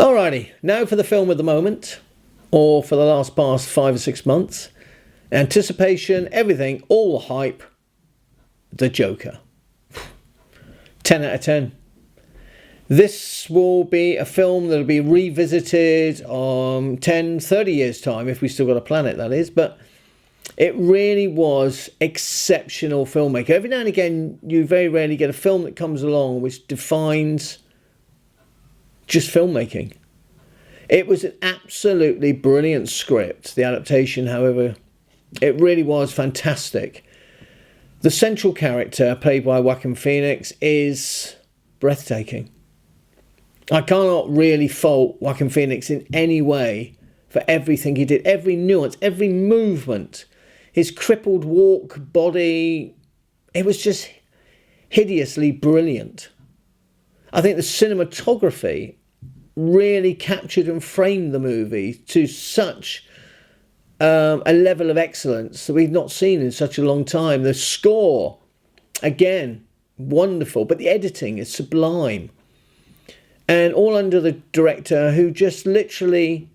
Alrighty, now for the film of the moment, or for the past 5 or 6 months. Anticipation, everything, all the hype. The Joker. 10 out of 10. This will be a film that'll be revisited 10, 30 years time, if we still got a planet, that is. But it really was exceptional filmmaking. Every now and again, you very rarely get a film that comes along which defines just filmmaking. It was an absolutely brilliant script. The adaptation, however, it really was fantastic. The central character, played by Joaquin Phoenix, is breathtaking. I cannot really fault Joaquin Phoenix in any way for everything he did. Every nuance, every movement, his crippled walk, body, it was just hideously brilliant. I think the cinematography really captured and framed the movie to such a level of excellence that we've not seen in such a long time. The score, again, wonderful, but the editing is sublime. And all under the director, who just literally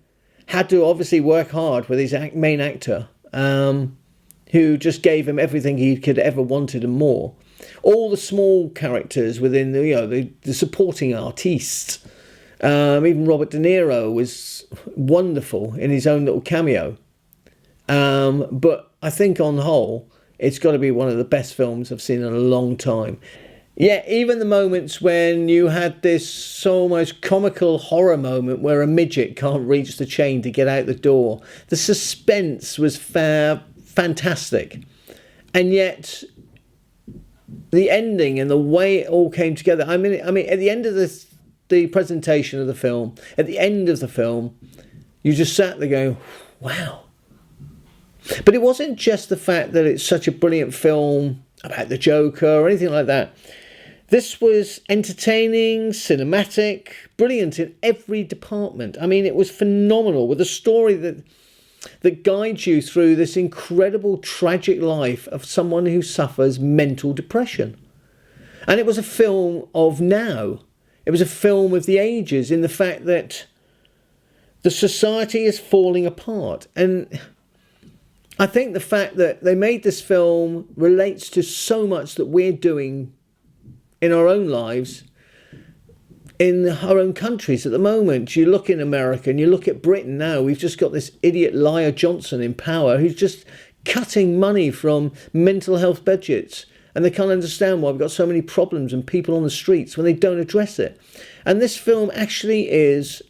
had to obviously work hard with his main actor, who just gave him everything he could ever wanted and more. All the small characters within the supporting artistes, even Robert De Niro was wonderful in his own little cameo. But I think on the whole, it's got to be one of the best films I've seen in a long time. Yeah, even the moments when you had this almost comical horror moment where a midget can't reach the chain to get out the door. The suspense was fantastic. And yet, the ending and the way it all came together. I mean, at the end of the presentation of the film, at the end of the film, you just sat there going, wow. But it wasn't just the fact that it's such a brilliant film about the Joker or anything like that. This was entertaining, cinematic, brilliant in every department. I mean, it was phenomenal, with a story that guides you through this incredible, tragic life of someone who suffers mental depression. And it was a film of now. It was a film of the ages, in the fact that the society is falling apart. And I think the fact that they made this film relates to so much that we're doing in our own lives, in our own countries at the moment. You look in America and you look at Britain now, we've just got this idiot liar Johnson in power who's just cutting money from mental health budgets. And they can't understand why we've got so many problems and people on the streets when they don't address it. And this film actually is,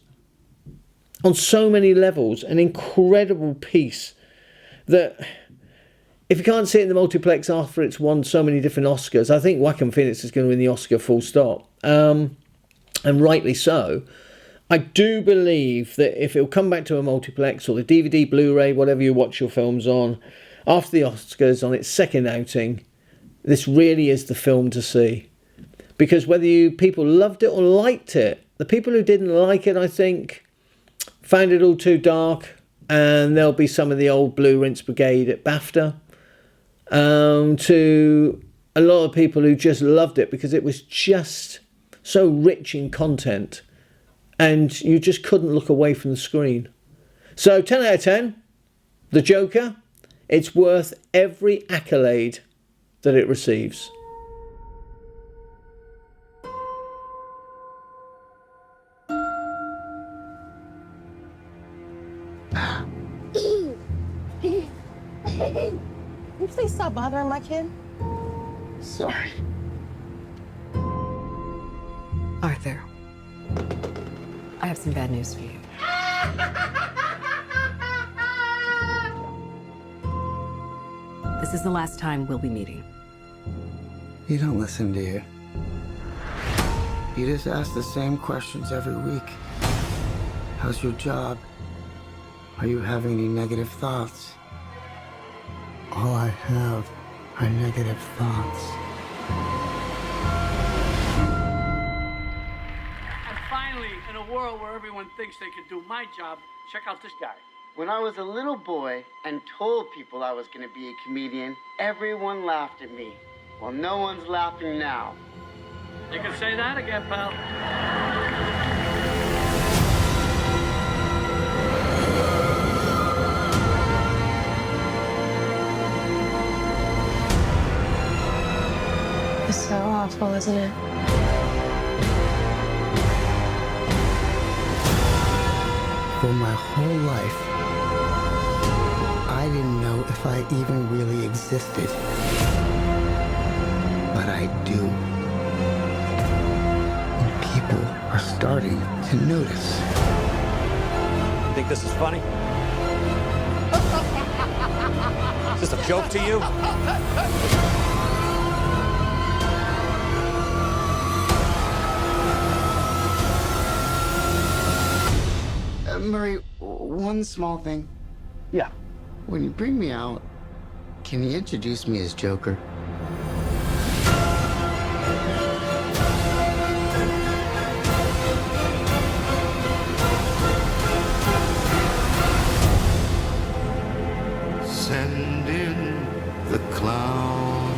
on so many levels, an incredible piece that, if you can't see it in the multiplex after it's won so many different Oscars, I think Joaquin Phoenix is going to win the Oscar full stop. And rightly so. I do believe that if it'll come back to a multiplex or the DVD, Blu-ray, whatever you watch your films on, after the Oscars on its second outing, this really is the film to see. Because whether people loved it or liked it, the people who didn't like it, I think, found it all too dark. And there'll be some of the old Blue Rinse Brigade at BAFTA. To a lot of people who just loved it because it was just so rich in content and you just couldn't look away from the screen. So 10 out of 10, The Joker, it's worth every accolade that it receives. Can you please stop bothering my kid? Sorry. Arthur, I have some bad news for you. This is the last time we'll be meeting. You don't listen, do you? You just ask the same questions every week. How's your job? Are you having any negative thoughts? All I have are negative thoughts. And finally, in a world where everyone thinks they can do my job, check out this guy. When I was a little boy and told people I was going to be a comedian, everyone laughed at me. Well, no one's laughing now. You can say that again, pal. It's so awful, isn't it? For my whole life, I didn't know if I even really existed. But I do. And people are starting to notice. You think this is funny? Is this a joke to you? Murray, one small thing. Yeah. When you bring me out, can you introduce me as Joker? Send in the clown.